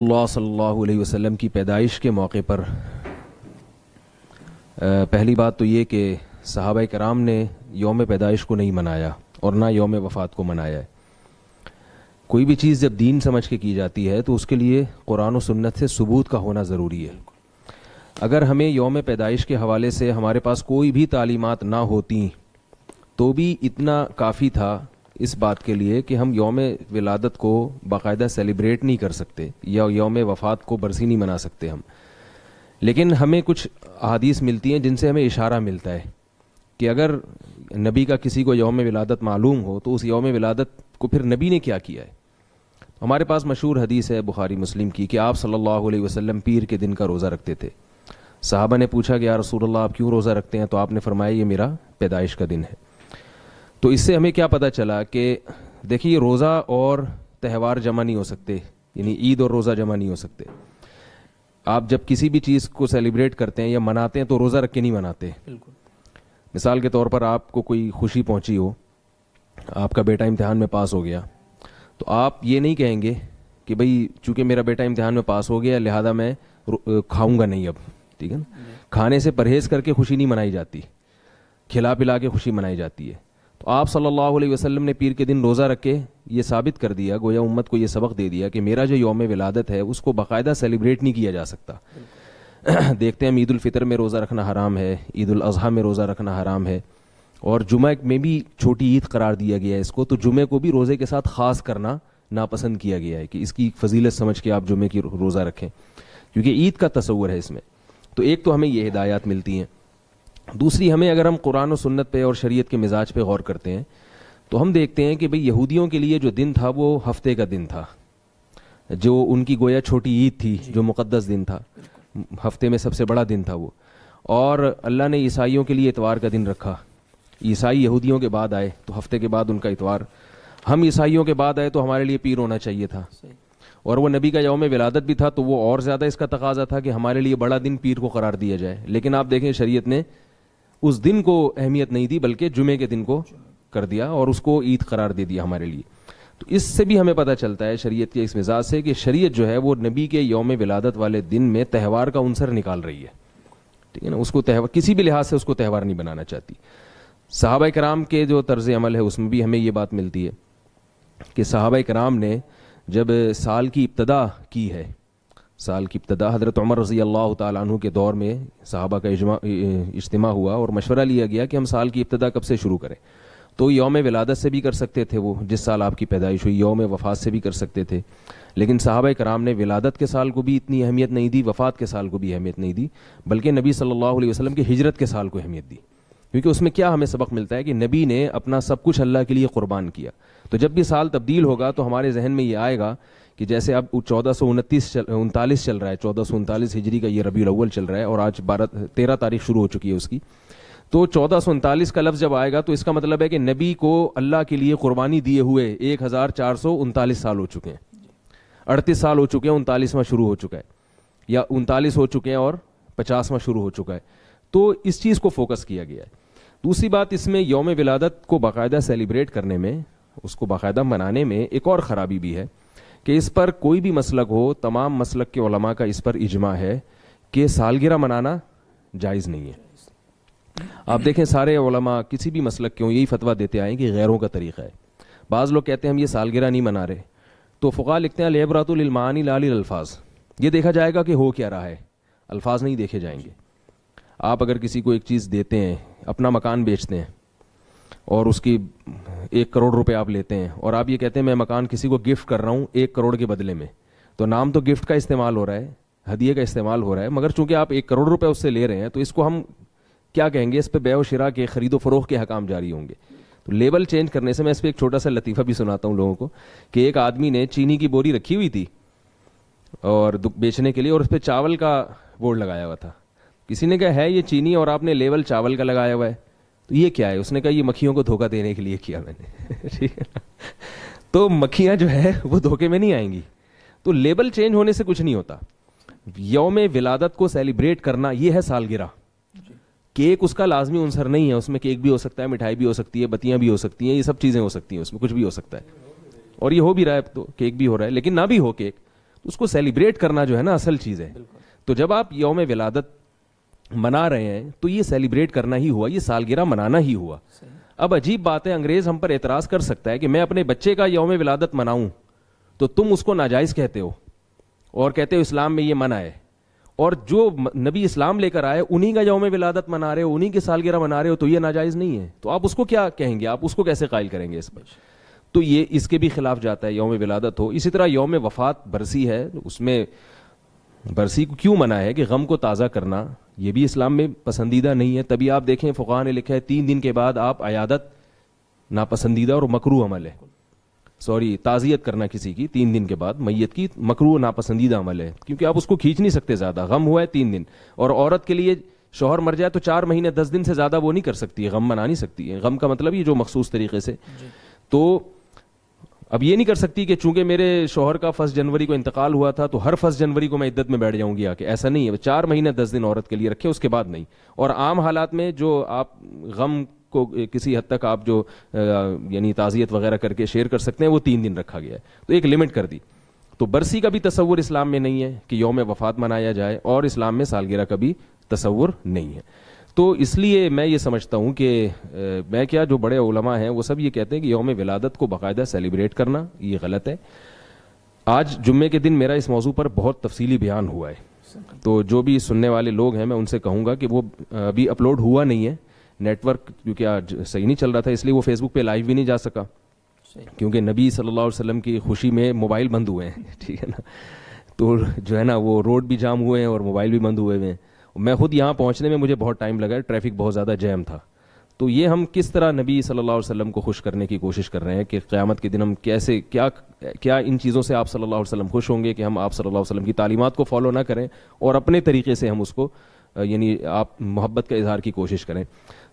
اللہ صلی اللہ علیہ وسلم کی پیدائش کے موقع پر پہلی بات تو یہ کہ صحابہ کرام نے یوم پیدائش کو نہیں منایا اور نہ یوم وفات کو منایا ہے۔ کوئی بھی چیز جب دین سمجھ کے کی جاتی ہے تو اس کے لیے قرآن و سنت سے ثبوت کا ہونا ضروری ہے۔ اگر ہمیں یوم پیدائش کے حوالے سے ہمارے پاس کوئی بھی تعلیمات نہ ہوتی تو بھی اتنا کافی تھا اس بات کے لیے کہ ہم یوم ولادت کو باقاعدہ سیلیبریٹ نہیں کر سکتے یا یوم وفات کو برسی نہیں منا سکتے ہم، لیکن ہمیں کچھ احادیث ملتی ہیں جن سے ہمیں اشارہ ملتا ہے کہ اگر نبی کا کسی کو یوم ولادت معلوم ہو تو اس یوم ولادت کو پھر نبی نے کیا کیا ہے۔ ہمارے پاس مشہور حدیث ہے بخاری مسلم کی کہ آپ صلی اللہ علیہ وسلم پیر کے دن کا روزہ رکھتے تھے۔ صحابہ نے پوچھا کہ یا رسول اللہ آپ کیوں روزہ رکھتے ہیں؟ تو آپ نے فرمایا یہ میرا پیدائش کا دن ہے۔ تو اس سے ہمیں کیا پتہ چلا کہ دیکھیے روزہ اور تہوار جمع نہیں ہو سکتے، یعنی عید اور روزہ جمع نہیں ہو سکتے۔ آپ جب کسی بھی چیز کو سیلیبریٹ کرتے ہیں یا مناتے ہیں تو روزہ رکھ کے نہیں مناتے۔ بالکل۔ مثال کے طور پر آپ کو کوئی خوشی پہنچی ہو، آپ کا بیٹا امتحان میں پاس ہو گیا، تو آپ یہ نہیں کہیں گے کہ بھئی چونکہ میرا بیٹا امتحان میں پاس ہو گیا لہذا میں کھاؤں گا نہیں اب، ٹھیک ہے نا۔ کھانے سے پرہیز کر کے خوشی نہیں منائی جاتی، کھلا پلا کے خوشی منائی جاتی ہے۔ تو آپ صلی اللہ علیہ وسلم نے پیر کے دن روزہ رکھ کے یہ ثابت کر دیا، گویا امت کو یہ سبق دے دیا کہ میرا جو یوم ولادت ہے اس کو باقاعدہ سیلیبریٹ نہیں کیا جا سکتا۔ دیکھتے ہیں عید الفطر میں روزہ رکھنا حرام ہے، عید الاضحیٰ میں روزہ رکھنا حرام ہے، اور جمعہ میں بھی چھوٹی عید قرار دیا گیا ہے اس کو، تو جمعے کو بھی روزے کے ساتھ خاص کرنا ناپسند کیا گیا ہے کہ اس کی فضیلت سمجھ کے آپ جمعے کی روزہ رکھیں، کیونکہ عید کا تصور ہے اس میں۔ تو ایک تو ہمیں یہ ہدایات ملتی ہیں، دوسری ہمیں اگر ہم قرآن و سنت پہ اور شریعت کے مزاج پہ غور کرتے ہیں تو ہم دیکھتے ہیں کہ بھئی یہودیوں کے لیے جو دن تھا وہ ہفتے کا دن تھا، جو ان کی گویا چھوٹی عید تھی، جو مقدس دن تھا، ہفتے میں سب سے بڑا دن تھا وہ۔ اور اللہ نے عیسائیوں کے لیے اتوار کا دن رکھا، عیسائی یہودیوں کے بعد آئے تو ہفتے کے بعد ان کا اتوار، ہم عیسائیوں کے بعد آئے تو ہمارے لیے پیر ہونا چاہیے تھا، اور وہ نبی کا یوم ولادت بھی تھا تو وہ اور زیادہ اس کا تقاضا تھا کہ ہمارے لیے بڑا دن پیر کو قرار دیا جائے۔ لیکن آپ دیکھیں شریعت نے اس دن کو اہمیت نہیں دی بلکہ جمعے کے دن کو کر دیا اور اس کو عید قرار دے دیا ہمارے لیے۔ تو اس سے بھی ہمیں پتہ چلتا ہے شریعت کے اس مزاج سے کہ شریعت جو ہے وہ نبی کے یوم ولادت والے دن میں تہوار کا عنصر نکال رہی ہے، ٹھیک ہے نا، اس کو تہوار کسی بھی لحاظ سے اس کو تہوار نہیں بنانا چاہتی۔ صحابہ کرام کے جو طرز عمل ہے اس میں بھی ہمیں یہ بات ملتی ہے کہ صحابہ کرام نے جب سال کی ابتدا کی ہے، سال کی ابتدا حضرت عمر رضی اللہ تعالیٰ عنہ کے دور میں صحابہ کا اجتماع ہوا اور مشورہ لیا گیا کہ ہم سال کی ابتدا کب سے شروع کریں۔ تو یوم ولادت سے بھی کر سکتے تھے، وہ جس سال آپ کی پیدائش ہوئی، یوم وفات سے بھی کر سکتے تھے، لیکن صحابہ کرام نے ولادت کے سال کو بھی اتنی اہمیت نہیں دی، وفات کے سال کو بھی اہمیت نہیں دی، بلکہ نبی صلی اللہ علیہ وسلم کی ہجرت کے سال کو اہمیت دی، کیونکہ اس میں کیا ہمیں سبق ملتا ہے کہ نبی نے اپنا سب کچھ اللہ کے لیے قربان کیا۔ تو جب بھی سال تبدیل ہوگا تو ہمارے ذہن میں یہ آئے گا کہ جیسے اب 1439 چل رہا ہے، 1439 ہجری کا یہ ربیع الاول چل رہا ہے اور آج 13 تاریخ شروع ہو چکی ہے اس کی، تو 1439 کا لفظ جب آئے گا تو اس کا مطلب ہے کہ نبی کو اللہ کے لیے قربانی دیے ہوئے 1439 سال ہو چکے ہیں، 38 سال ہو چکے ہیں، 39واں شروع ہو چکا ہے، یا 39 ہو چکے ہیں اور 50واں شروع ہو چکا ہے۔ تو اس چیز کو فوکس کیا گیا ہے۔ دوسری بات اس میں یوم ولادت کو باقاعدہ سیلیبریٹ کرنے میں، اس کو باقاعدہ منانے میں ایک اور خرابی بھی ہے کہ اس پر کوئی بھی مسلک ہو، تمام مسلک کے علماء کا اس پر اجماع ہے کہ سالگرہ منانا جائز نہیں ہے۔ آپ دیکھیں سارے علماء کسی بھی مسلک کے ہوں یہی فتویٰ دیتے آئے کہ غیروں کا طریقہ ہے۔ بعض لوگ کہتے ہیں ہم یہ سالگرہ نہیں منا رہے، تو فقہاء لکھتے ہیں العبرۃ للمعانی لا للالفاظ، یہ دیکھا جائے گا کہ ہو کیا رہا ہے، الفاظ نہیں دیکھے جائیں گے۔ آپ اگر کسی کو ایک چیز دیتے ہیں، اپنا مکان بیچتے ہیں اور اس کی 1 کروڑ روپے آپ لیتے ہیں اور آپ یہ کہتے ہیں میں مکان کسی کو گفٹ کر رہا ہوں 1 کروڑ کے بدلے میں، تو نام تو گفٹ کا استعمال ہو رہا ہے، ہدیے کا استعمال ہو رہا ہے، مگر چونکہ آپ 1 کروڑ روپے اس سے لے رہے ہیں تو اس کو ہم کیا کہیں گے، اس پہ بیع و شراء کے، خرید و فروخت کے حکام جاری ہوں گے۔ تو لیبل چینج کرنے سے، میں اس پہ ایک چھوٹا سا لطیفہ بھی سناتا ہوں لوگوں کو کہ ایک آدمی نے چینی کی بوری رکھی ہوئی تھی اور بیچنے کے لیے، اور اس پہ چاول کا بورڈ لگایا ہوا تھا۔ کسی نے کہا ہے یہ چینی اور آپ نے لیبل چاول کا لگایا ہوا ہے، تو یہ کیا ہے؟ اس نے کہا یہ مکھیوں کو دھوکہ دینے کے لیے کیا میں نے، ٹھیک ہے نا۔ تو مکھیاں جو ہے وہ دھوکے میں نہیں آئیں گی، تو لیبل چینج ہونے سے کچھ نہیں ہوتا۔ یوم ولادت کو سیلیبریٹ کرنا یہ ہے سالگرہ۔ کیک اس کا لازمی عنصر نہیں ہے، اس میں کیک بھی ہو سکتا ہے، مٹھائی بھی ہو سکتی ہے، بتیاں بھی ہو سکتی ہیں، یہ سب چیزیں ہو سکتی ہیں، اس میں کچھ بھی ہو سکتا ہے، اور یہ ہو بھی رہا ہے، تو کیک بھی ہو رہا ہے، لیکن نہ بھی ہو کیک تو اس کو سیلیبریٹ کرنا جو ہے نا اصل چیز ہے. تو جب آپ یوم ولادت منا رہے ہیں تو یہ سیلیبریٹ کرنا ہی ہوا, یہ سالگرہ منانا ہی ہوا. اب عجیب بات ہے, انگریز ہم پر اعتراض کر سکتا ہے کہ میں اپنے بچے کا یوم ولادت مناؤں تو تم اس کو ناجائز کہتے ہو اور کہتے ہو اسلام میں یہ منع ہے, اور جو نبی اسلام لے کر آئے انہی کا یوم ولادت منا رہے ہو, انہی کی سالگرہ منا رہے ہو, تو یہ ناجائز نہیں ہے. تو آپ اس کو کیا کہیں گے, آپ اس کو کیسے قائل کریں گے اس پر؟ تو یہ اس کے بھی خلاف جاتا ہے یوم ولادت ہو. اسی طرح یوم وفات برسی ہے, اس میں برسی کو کیوں منع ہے کہ غم کو تازہ کرنا, یہ بھی اسلام میں پسندیدہ نہیں ہے. تبھی آپ دیکھیں فقہاء نے لکھا ہے 3 دن کے بعد آپ عیادت ناپسندیدہ اور مکروہ عمل ہے. تعزیت کرنا کسی کی 3 دن کے بعد میت کی مکروہ ناپسندیدہ عمل ہے, کیونکہ آپ اس کو کھینچ نہیں سکتے زیادہ. غم ہوا ہے 3 دن, اور عورت کے لیے شوہر مر جائے تو 4 مہینے 10 دن سے زیادہ وہ نہیں کر سکتی ہے, غم منا نہیں سکتی ہے. غم کا مطلب یہ جو مخصوص طریقے سے. تو اب یہ نہیں کر سکتی کہ چونکہ میرے شوہر کا 1 جنوری کو انتقال ہوا تھا تو ہر 1 جنوری کو میں عدت میں بیٹھ جاؤں گی. کہ ایسا نہیں ہے, 4 مہینے 10 دن عورت کے لیے رکھے, اس کے بعد نہیں. اور عام حالات میں جو آپ غم کو کسی حد تک آپ جو یعنی تعزیت وغیرہ کر کے شیئر کر سکتے ہیں وہ 3 دن رکھا گیا ہے, تو ایک لمٹ کر دی. تو برسی کا بھی تصور اسلام میں نہیں ہے کہ یوم وفات منایا جائے, اور اسلام میں سالگرہ کا بھی تصور نہیں ہے. تو اس لیے میں یہ سمجھتا ہوں کہ میں کیا, جو بڑے علماء ہیں وہ سب یہ کہتے ہیں کہ یوم ولادت کو باقاعدہ سیلیبریٹ کرنا یہ غلط ہے. آج جمعے کے دن میرا اس موضوع پر بہت تفصیلی بیان ہوا ہے, تو جو بھی سننے والے لوگ ہیں میں ان سے کہوں گا کہ وہ ابھی اپلوڈ ہوا نہیں ہے, نیٹ ورک کیونکہ آج صحیح نہیں چل رہا تھا, اس لیے وہ فیس بک پہ لائیو بھی نہیں جا سکا, کیونکہ نبی صلی اللہ علیہ وسلم کی خوشی میں موبائل بند ہوئے ہیں, ٹھیک ہے نا. تو جو ہے نا وہ روڈ بھی جام ہوئے ہیں اور موبائل بھی بند ہوئے ہیں. میں خود یہاں پہنچنے میں مجھے بہت ٹائم لگا, ٹریفک بہت زیادہ جیم تھا. تو یہ ہم کس طرح نبی صلی اللہ علیہ وسلم کو خوش کرنے کی کوشش کر رہے ہیں کہ قیامت کے دن ہم کیسے کیا ان چیزوں سے آپ صلی اللہ علیہ وسلم خوش ہوں گے کہ ہم آپ صلی اللہ علیہ وسلم کی تعلیمات کو فالو نہ کریں اور اپنے طریقے سے ہم اس کو یعنی آپ محبت کا اظہار کی کوشش کریں.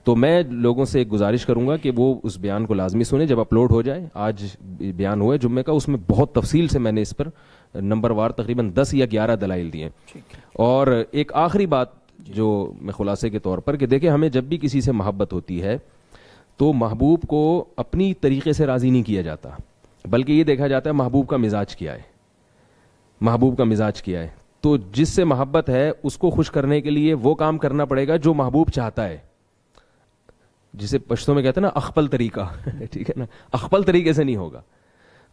تو میں لوگوں سے ایک گزارش کروں گا کہ وہ اس بیان کو لازمی سنیں جب اپلوڈ ہو جائے. آج بیان ہوا ہے جمعے کا, اس میں بہت تفصیل سے میں نے اس پر نمبر وار تقریباً 10 یا 11 دلائل دیے. اور ایک آخری بات جو میں خلاصے کے طور پر کہ دیکھیں, ہمیں جب بھی کسی سے محبت ہوتی ہے تو محبوب کو اپنی طریقے سے راضی نہیں کیا جاتا, بلکہ یہ دیکھا جاتا ہے محبوب کا مزاج کیا ہے, محبوب کا مزاج کیا ہے. تو جس سے محبت ہے اس کو خوش کرنے کے لیے وہ کام کرنا پڑے گا جو محبوب چاہتا ہے, جسے پشتوں میں کہتے ہیں نا اخپل طریقہ, ٹھیک ہے نا, اخپل طریقے سے نہیں ہوگا.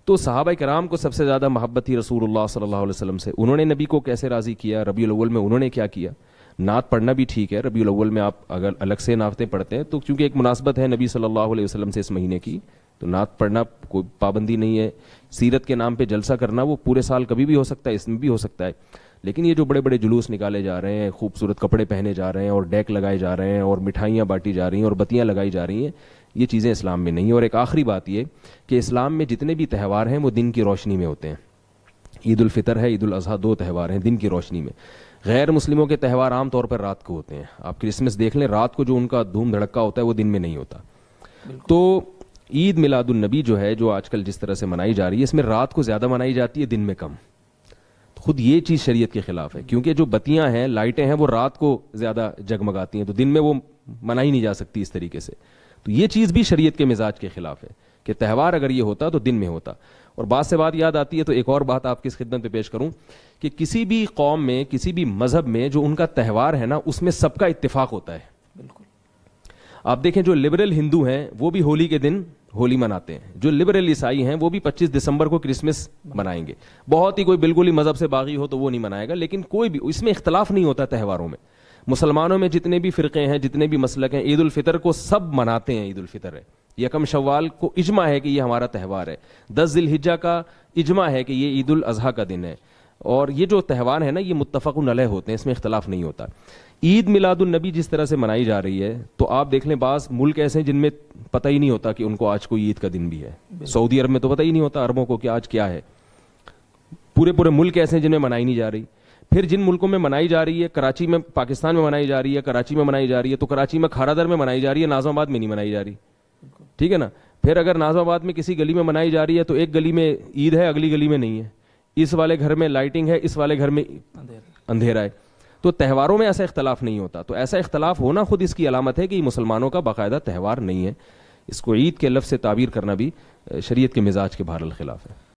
تو صحابہ کرام کو سب سے زیادہ محبت تھی رسول اللہ صلی اللہ علیہ وسلم سے. انہوں نے نبی کو کیسے راضی کیا, ربیع الاول میں انہوں نے کیا کیا. نعت پڑھنا بھی ٹھیک ہے, ربیع الاول میں آپ اگر الگ سے نعتیں پڑھتے ہیں تو کیونکہ ایک مناسبت ہے نبی صلی اللہ علیہ وسلم سے اس مہینے کی, تو نعت پڑھنا کوئی پابندی نہیں ہے. سیرت کے نام پہ جلسہ کرنا وہ پورے سال کبھی بھی ہو سکتا ہے, اس میں بھی ہو سکتا ہے. لیکن یہ جو بڑے بڑے جلوس نکالے جا رہے ہیں, خوبصورت کپڑے پہنے جا رہے ہیں اور ڈیک لگائے جا رہے ہیں اور مٹھائیاں بانٹی جا رہی ہیں اور بتیاں لگائی جا رہی ہیں, یہ چیزیں اسلام میں نہیں ہیں. اور ایک آخری بات یہ کہ اسلام میں جتنے بھی تہوار ہیں وہ دن کی روشنی میں ہوتے ہیں. عید الفطر ہے, عید الاضحیٰ, 2 تہوار ہیں دن کی روشنی میں. غیر مسلموں کے تہوار عام طور پر رات کو ہوتے ہیں. آپ کرسمس دیکھ لیں, رات کو جو ان کا دھوم دھڑکا ہوتا ہے وہ دن میں نہیں ہوتا. تو عید میلاد النبی جو ہے, جو آج کل جس طرح سے منائی جا رہی ہے, اس میں رات کو زیادہ منائی جاتی ہے, دن میں کم. خود یہ چیز شریعت کے خلاف ہے, کیونکہ جو بتیاں ہیں, لائٹیں ہیں, وہ رات کو زیادہ جگمگاتی ہیں, تو دن میں وہ منائی نہیں جا سکتی اس طریقے سے. تو یہ چیز بھی شریعت کے مزاج کے خلاف ہے کہ تہوار اگر یہ ہوتا تو دن میں ہوتا. اور بات سے بات یاد آتی ہے, تو ایک اور بات آپ کی خدمت پہ پیش کروں کہ کسی بھی قوم میں, کسی بھی مذہب میں جو ان کا تہوار ہے نا, اس میں سب کا اتفاق ہوتا ہے. بالکل آپ دیکھیں جو لبرل ہندو ہیں وہ بھی ہولی کے دن ہولی مناتے ہیں, جو لبرل عیسائی ہیں وہ بھی 25 دسمبر کو کرسمس منائیں گے. بہت ہی کوئی بالکل ہی مذہب سے باغی ہو تو وہ نہیں منائے گا, لیکن کوئی بھی اس میں اختلاف نہیں ہوتا تہواروں میں. مسلمانوں میں جتنے بھی فرقے ہیں, جتنے بھی مسلک ہیں, عید الفطر کو سب مناتے ہیں. عید الفطر ہے, یکم شوال کو اجماع ہے کہ یہ ہمارا تہوار ہے. 10 ذی الحجہ کا اجماع ہے کہ یہ عید الاضحیٰ کا دن ہے. اور یہ جو تہوار ہے نا, یہ متفق علیہ ہوتے ہیں, اس میں اختلاف نہیں ہوتا. عید میلاد النبی جس طرح سے منائی جا رہی ہے, تو آپ دیکھ لیں بعض ملک ایسے ہیں جن میں پتہ ہی نہیں ہوتا کہ ان کو آج کوئی عید کا دن بھی ہے. سعودی عرب میں تو پتہ ہی نہیں ہوتا عربوں کو کہ آج کیا ہے. پورے ملک ایسے ہیں جن میں منائی نہیں جا رہی. پھر جن ملکوں میں منائی جا رہی ہے, کراچی میں, پاکستان میں منائی جا رہی ہے, کراچی میں منائی جا رہی ہے, تو کراچی میں کھارا در میں منائی جا رہی ہے, ناظم آباد میں نہیں منائی جا رہی. ٹھیک ہے نا. پھر اگر ناظم آباد میں کسی گلی میں منائی جا رہی ہے تو ایک گلی میں عید ہے, اگلی گلی میں نہیں ہے. اس والے گھر میں لائٹنگ ہے, اس والے گھر میں اندھیرا ہے. تو تہواروں میں ایسا اختلاف نہیں ہوتا. تو ایسا اختلاف ہونا خود اس کی علامت ہے کہ یہ مسلمانوں کا باقاعدہ تہوار نہیں ہے. اس کو عید کے لفظ سے تعبیر کرنا بھی شریعت کے مزاج کے بہرحال خلاف ہے.